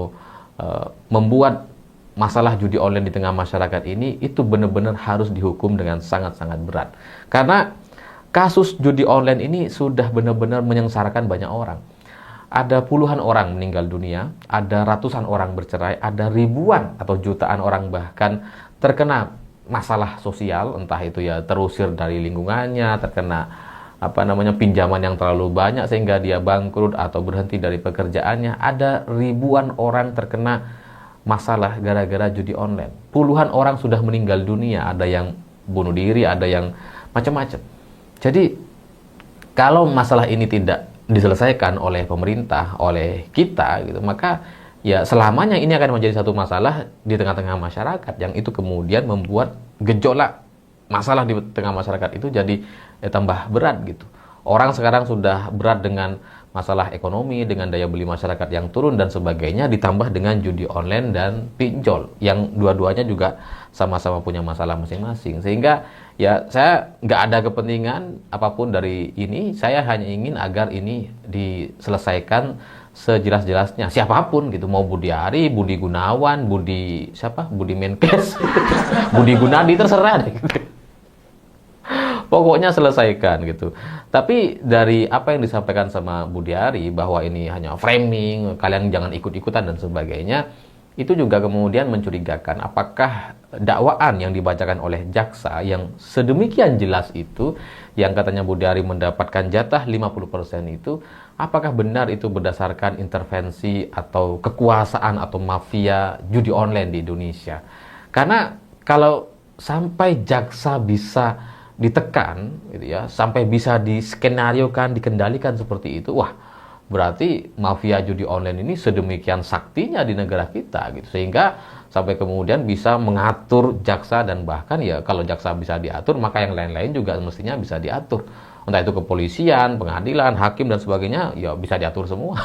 atau membuat masalah judi online di tengah masyarakat ini itu benar-benar harus dihukum dengan sangat-sangat berat. Karena kasus judi online ini sudah benar-benar menyengsarakan banyak orang. Ada puluhan orang meninggal dunia, ada ratusan orang bercerai, ada ribuan atau jutaan orang bahkan terkena masalah sosial, entah itu ya terusir dari lingkungannya, terkena pinjaman yang terlalu banyak sehingga dia bangkrut atau berhenti dari pekerjaannya. Ada ribuan orang terkena masalah gara-gara judi online. Puluhan orang sudah meninggal dunia, ada yang bunuh diri, ada yang macam-macam. Jadi kalau masalah ini tidak diselesaikan oleh pemerintah, oleh kita gitu, maka ya selamanya ini akan menjadi satu masalah di tengah-tengah masyarakat yang itu kemudian membuat gejolak masalah di tengah masyarakat itu jadi tambah berat gitu. Orang sekarang sudah berat dengan masalah ekonomi, dengan daya beli masyarakat yang turun dan sebagainya, ditambah dengan judi online dan pinjol yang dua-duanya juga sama-sama punya masalah masing-masing. Sehingga ya saya nggak ada kepentingan apapun dari ini, saya hanya ingin agar ini diselesaikan sejelas-jelasnya. Siapapun gitu, mau Budi Ari, Budi Gunawan, Budi Menkes, Budi Gunadi, terserah deh. Pokoknya selesaikan gitu. Tapi dari apa yang disampaikan sama Budi Ari bahwa ini hanya framing, kalian jangan ikut-ikutan dan sebagainya, itu juga kemudian mencurigakan apakah dakwaan yang dibacakan oleh jaksa yang sedemikian jelas itu, yang katanya Budi Ari mendapatkan jatah 50% itu, apakah benar itu berdasarkan intervensi atau kekuasaan atau mafia judi online di Indonesia. Karena kalau sampai jaksa bisa ditekan gitu ya, sampai bisa diskenariokan, dikendalikan seperti itu, wah berarti mafia judi online ini sedemikian saktinya di negara kita gitu, sehingga sampai kemudian bisa mengatur jaksa, dan bahkan ya kalau jaksa bisa diatur maka yang lain-lain juga mestinya bisa diatur, entah itu kepolisian, pengadilan, hakim dan sebagainya, ya bisa diatur semua.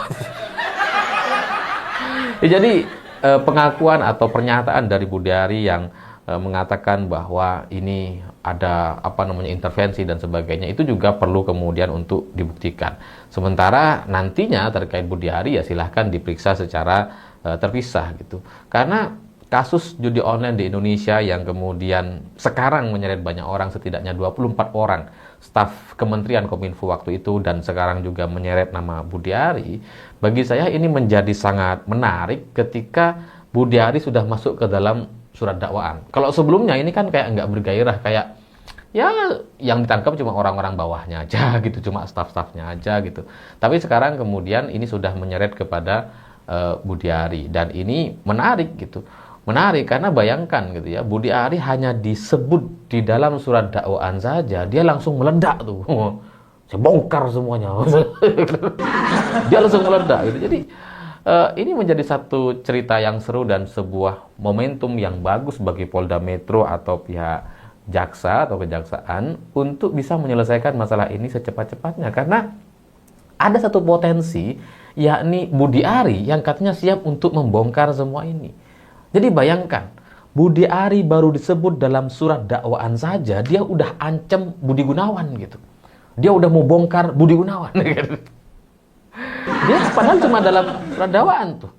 Ya, jadi pengakuan atau pernyataan dari Budi Ari yang mengatakan bahwa ini ada intervensi dan sebagainya, itu juga perlu kemudian untuk dibuktikan. Sementara nantinya terkait Budi Ari ya silahkan diperiksa secara terpisah gitu. Karena kasus judi online di Indonesia yang kemudian sekarang menyeret banyak orang, setidaknya 24 orang staf Kementerian Kominfo waktu itu, dan sekarang juga menyeret nama Budi Ari, bagi saya ini menjadi sangat menarik ketika Budi Ari sudah masuk ke dalam surat dakwaan. Kalau sebelumnya ini kan kayak nggak bergairah, kayak ya yang ditangkap cuma orang-orang bawahnya aja gitu, cuma staf-stafnya aja gitu. Tapi sekarang kemudian ini sudah menyeret kepada Budi Ari, dan ini menarik gitu. Menarik karena bayangkan gitu ya, Budi Ari hanya disebut di dalam surat dakwaan saja, dia langsung meledak tuh. Saya bongkar semuanya. Dia langsung meledak gitu. Jadi ini menjadi satu cerita yang seru dan sebuah momentum yang bagus bagi Polda Metro atau pihak jaksa atau kejaksaan untuk bisa menyelesaikan masalah ini secepat-cepatnya. Karena ada satu potensi, yakni Budi Ari yang katanya siap untuk membongkar semua ini. Jadi bayangkan, Budi Ari baru disebut dalam surat dakwaan saja, dia udah ancam Budi Gunawan gitu. Dia udah mau bongkar Budi Gunawan gitu. Dia padahal cuma dalam surat dakwaan tuh,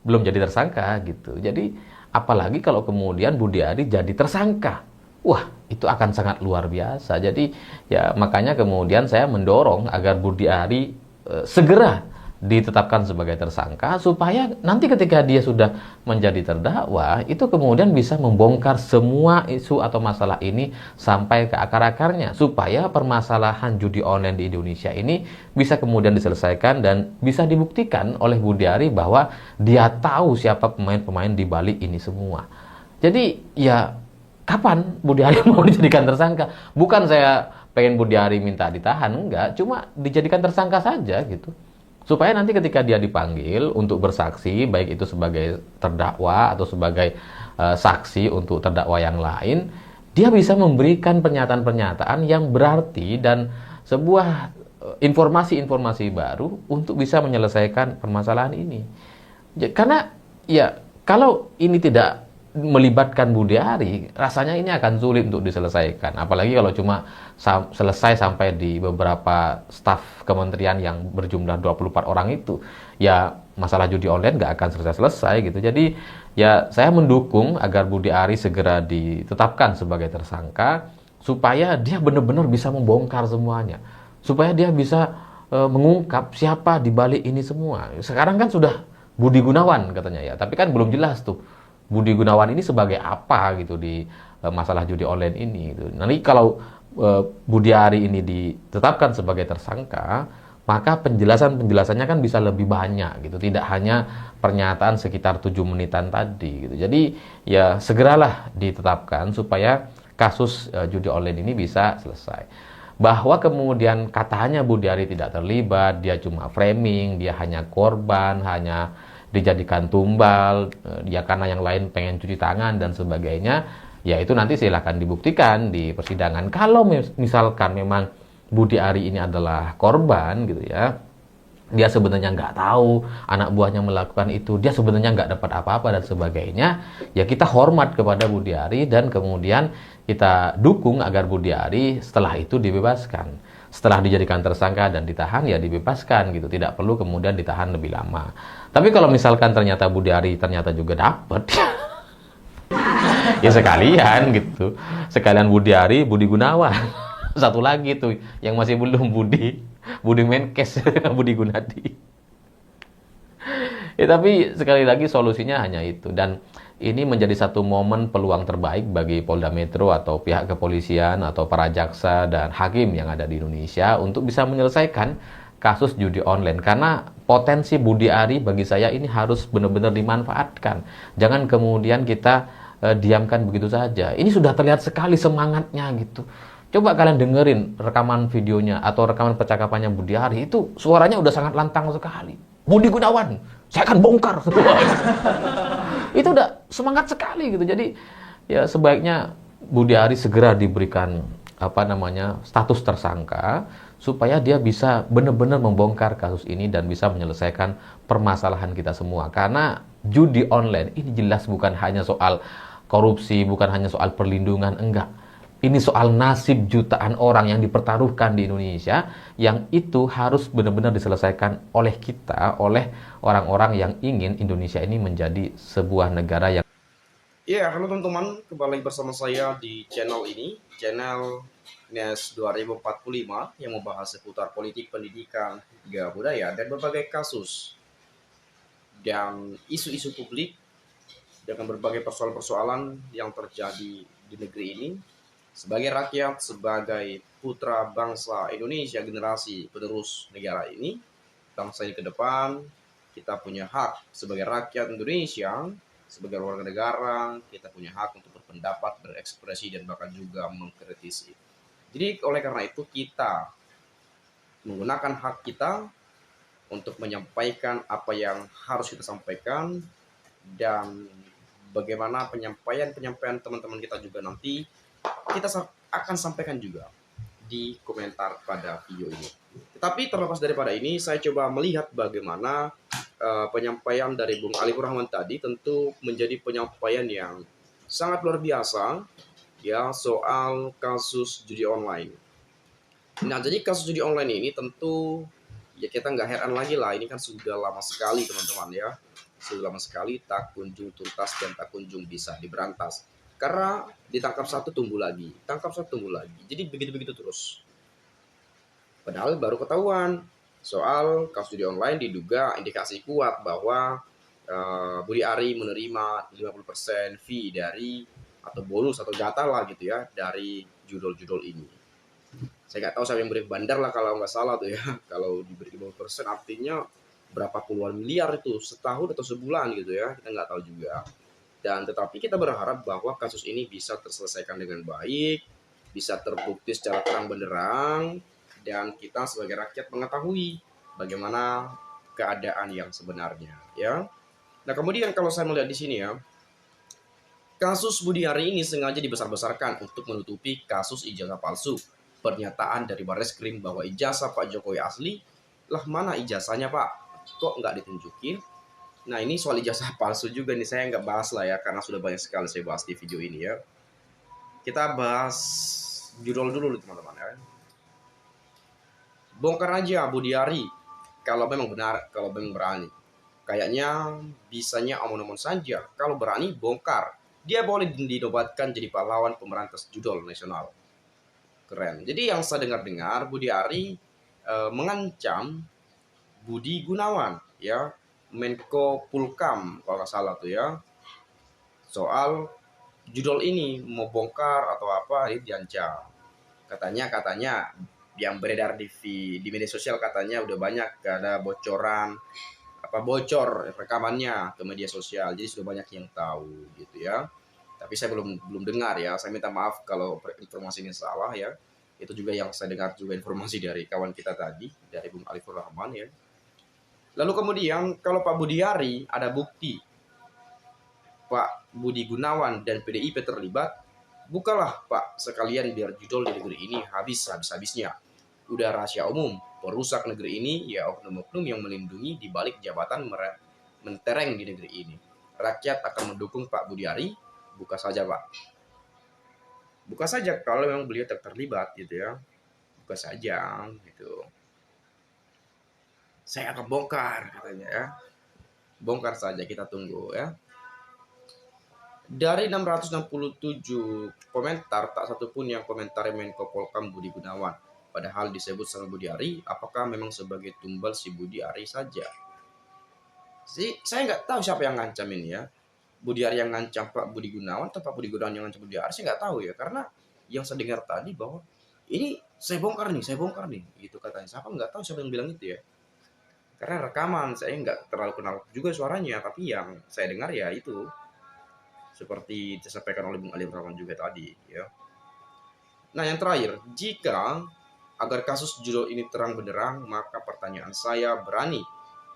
belum jadi tersangka gitu. Jadi apalagi kalau kemudian Budi Ari jadi tersangka, wah itu akan sangat luar biasa. Jadi ya makanya kemudian saya mendorong agar Budi Ari segera ditetapkan sebagai tersangka, supaya nanti ketika dia sudah menjadi terdakwa, itu kemudian bisa membongkar semua isu atau masalah ini sampai ke akar-akarnya, supaya permasalahan judi online di Indonesia ini bisa kemudian diselesaikan dan bisa dibuktikan oleh Budi Ari bahwa dia tahu siapa pemain-pemain di balik ini semua. Jadi ya kapan Budi Ari mau dijadikan tersangka? Bukan saya pengen Budi Ari minta ditahan, enggak, cuma dijadikan tersangka saja gitu. Supaya nanti ketika dia dipanggil untuk bersaksi, baik itu sebagai terdakwa atau sebagai saksi untuk terdakwa yang lain, dia bisa memberikan pernyataan-pernyataan yang berarti dan sebuah informasi-informasi baru untuk bisa menyelesaikan permasalahan ini. Karena ya kalau ini tidak melibatkan Budi Ari, rasanya ini akan sulit untuk diselesaikan. Apalagi kalau cuma selesai sampai di beberapa staf kementerian yang berjumlah 24 orang itu. Ya masalah judi online nggak akan selesai-selesai gitu. Jadi ya saya mendukung agar Budi Ari segera ditetapkan sebagai tersangka supaya dia benar-benar bisa membongkar semuanya. Supaya dia bisa mengungkap siapa di balik ini semua. Sekarang kan sudah Budi Gunawan katanya ya, tapi kan belum jelas tuh Budi Gunawan ini sebagai apa gitu di masalah judi online ini gitu. Nanti kalau Budi Ari ini ditetapkan sebagai tersangka, maka penjelasannya kan bisa lebih banyak gitu, tidak hanya pernyataan sekitar 7 menitan tadi gitu. Jadi ya segeralah ditetapkan supaya kasus judi online ini bisa selesai. Bahwa kemudian katanya Budi Ari tidak terlibat, dia cuma framing, dia hanya korban, hanya dijadikan tumbal, dia karena yang lain pengen cuci tangan dan sebagainya, ya itu nanti silahkan dibuktikan di persidangan. Kalau misalkan memang Budi Ari ini adalah korban gitu ya, dia sebenarnya nggak tahu anak buahnya melakukan itu, dia sebenarnya nggak dapat apa-apa dan sebagainya, ya kita hormat kepada Budi Ari dan kemudian kita dukung agar Budi Ari setelah itu dibebaskan. Setelah dijadikan tersangka dan ditahan ya dibebaskan gitu, tidak perlu kemudian ditahan lebih lama. Tapi kalau misalkan ternyata Budi Ari ternyata juga dapat ya sekalian gitu, sekalian Budi Ari, Budi Gunawan. Satu lagi tuh yang masih belum Budi Menkes, Budi Gunadi. Ya, tapi sekali lagi solusinya hanya itu, dan ini menjadi satu momen peluang terbaik bagi Polda Metro atau pihak kepolisian atau para jaksa dan hakim yang ada di Indonesia untuk bisa menyelesaikan kasus judi online, karena potensi Budi Ari bagi saya ini harus benar-benar dimanfaatkan. Jangan kemudian kita diamkan begitu saja. Ini sudah terlihat sekali semangatnya gitu. Coba kalian dengerin rekaman videonya atau rekaman percakapannya Budi Ari, itu suaranya udah sangat lantang sekali. Budi Gunawan, saya akan bongkar. Itu udah semangat sekali gitu. Jadi ya sebaiknya Budi Ari segera diberikan status tersangka supaya dia bisa benar-benar membongkar kasus ini dan bisa menyelesaikan permasalahan kita semua. Karena judi online ini jelas bukan hanya soal korupsi, bukan hanya soal perlindungan, enggak. Ini soal nasib jutaan orang yang dipertaruhkan di Indonesia, yang itu harus benar-benar diselesaikan oleh kita, oleh orang-orang yang ingin Indonesia ini menjadi sebuah negara yang... Ya, halo teman-teman, kembali bersama saya di channel ini, channel NES 2045 yang membahas seputar politik, pendidikan, hingga budaya, dan berbagai kasus dan isu-isu publik dengan berbagai persoalan-persoalan yang terjadi di negeri ini. Sebagai rakyat, sebagai putra bangsa Indonesia, generasi penerus negara ini, bangsa ini ke depan, kita punya hak sebagai rakyat Indonesia, sebagai warga negara, kita punya hak untuk berpendapat, berekspresi, dan bahkan juga mengkritisi. Jadi oleh karena itu kita menggunakan hak kita untuk menyampaikan apa yang harus kita sampaikan, dan bagaimana penyampaian teman-teman kita juga nanti kita akan sampaikan juga di komentar pada video ini. Tetapi terlepas daripada ini, saya coba melihat bagaimana penyampaian dari Bung Alifur Rahman tadi tentu menjadi penyampaian yang sangat luar biasa ya soal kasus judi online. Nah, jadi kasus judi online ini tentu ya kita nggak heran lagi lah, ini kan sudah lama sekali teman-teman ya. Sudah lama sekali tak kunjung tuntas dan tak kunjung bisa diberantas. Karena ditangkap satu tumbuh lagi, tangkap satu tumbuh lagi. Jadi begitu-begitu terus. Padahal baru ketahuan soal kasus judi online, diduga indikasi kuat bahwa Budi Ari menerima 50% fee dari atau bonus atau jatah lah gitu ya dari judul-judul ini. Saya nggak tahu siapa yang beri bandar lah kalau nggak salah tuh ya. Kalau diberi 50% artinya berapa puluhan miliar itu setahun atau sebulan gitu ya. Kita nggak tahu juga. Dan tetapi kita berharap bahwa kasus ini bisa terselesaikan dengan baik, bisa terbukti secara terang benderang, dan kita sebagai rakyat mengetahui bagaimana keadaan yang sebenarnya ya. Nah, kemudian kalau saya melihat di sini ya, kasus Budi Ari ini sengaja dibesar-besarkan untuk menutupi kasus ijazah palsu. Pernyataan dari Barreskrim bahwa ijazah Pak Jokowi asli, lah mana ijazahnya Pak? Kok nggak ditunjukin? Nah, ini soal ijazah palsu juga nih, saya nggak bahas lah ya, karena sudah banyak sekali saya bahas di video ini ya. Kita bahas judul dulu teman-teman ya. Bongkar aja Budi Ari kalau memang benar, kalau memang berani. Kayaknya bisanya omong-omong saja. Kalau berani bongkar, dia boleh dinobatkan jadi pahlawan pemberantas judol nasional. Keren. Jadi yang saya dengar-dengar Budi Ari mengancam Budi Gunawan, ya, Menko Pulkam kalau nggak salah tuh ya, soal judol ini mau bongkar atau apa, ini diancam. Katanya yang beredar di media sosial, katanya udah banyak ada bocoran, apa, bocor rekamannya ke media sosial, jadi sudah banyak yang tahu gitu ya. Tapi saya belum belum dengar ya, saya minta maaf kalau informasi ini salah ya. Itu juga yang saya dengar juga informasi dari kawan kita tadi, dari Bung Alifur Rahman ya. Lalu kemudian kalau Pak Budiari ada bukti Pak Budi Gunawan dan PDIP terlibat, bukalah Pak sekalian biar judul di negeri ini habis-habisnya. Udah rahasia umum, perusak negeri ini ya oknum-oknum yang melindungi di balik jabatan mentereng di negeri ini. Rakyat akan mendukung Pak Budiari, buka saja Pak. Buka saja kalau memang beliau terlibat gitu ya. Buka saja gitu. Saya akan bongkar katanya ya. Bongkar saja, kita tunggu ya. Dari 667 komentar, tak satupun yang komentar Menko Polkam Budi Gunawan. Padahal disebut sama Budi Ari, apakah memang sebagai tumbal si Budi Ari saja? Saya nggak tahu siapa yang ngancam ini ya. Budi Ari yang ngancam Pak Budi Gunawan atau Pak Budi Gunawan yang ngancam Budi Ari, saya nggak tahu ya. Karena yang saya dengar tadi bahwa ini saya bongkar nih, gitu katanya. Siapa nggak tahu siapa yang bilang itu ya. Karena rekaman saya nggak terlalu kenal juga suaranya, tapi yang saya dengar ya itu seperti disampaikan oleh Bung Ali Rahman juga tadi ya. Nah, yang terakhir, jika agar kasus judul ini terang benderang, maka pertanyaan saya, berani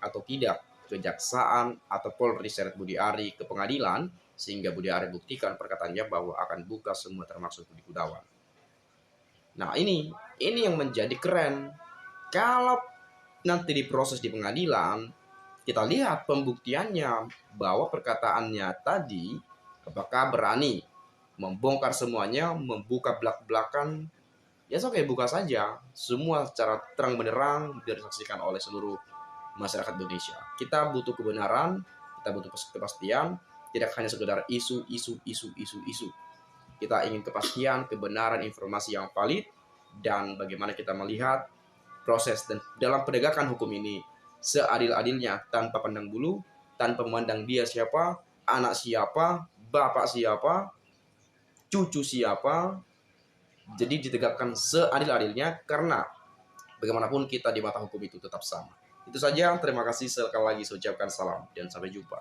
atau tidak Kejaksaan atau Polri seret Budi Ari ke pengadilan sehingga Budi Ari buktikan perkataannya bahwa akan buka semua termasuk Budi Gunawan. Nah, ini yang menjadi keren. Kalau nanti diproses di pengadilan, kita lihat pembuktiannya bahwa perkataannya tadi, apakah berani membongkar semuanya, membuka belak-belakan, ya oke, buka saja. Semua secara terang benderang biar disaksikan oleh seluruh masyarakat Indonesia. Kita butuh kebenaran, kita butuh kepastian, tidak hanya sekedar isu. Kita ingin kepastian, kebenaran, informasi yang valid, dan bagaimana kita melihat proses dan dalam penegakan hukum ini seadil-adilnya, tanpa pandang bulu, tanpa memandang dia siapa, anak siapa, bapak siapa, cucu siapa. Jadi ditegakkan seadil-adilnya, karena bagaimanapun kita di mata hukum itu tetap sama. Itu saja, terima kasih sekali lagi, saya ucapkan salam dan sampai jumpa.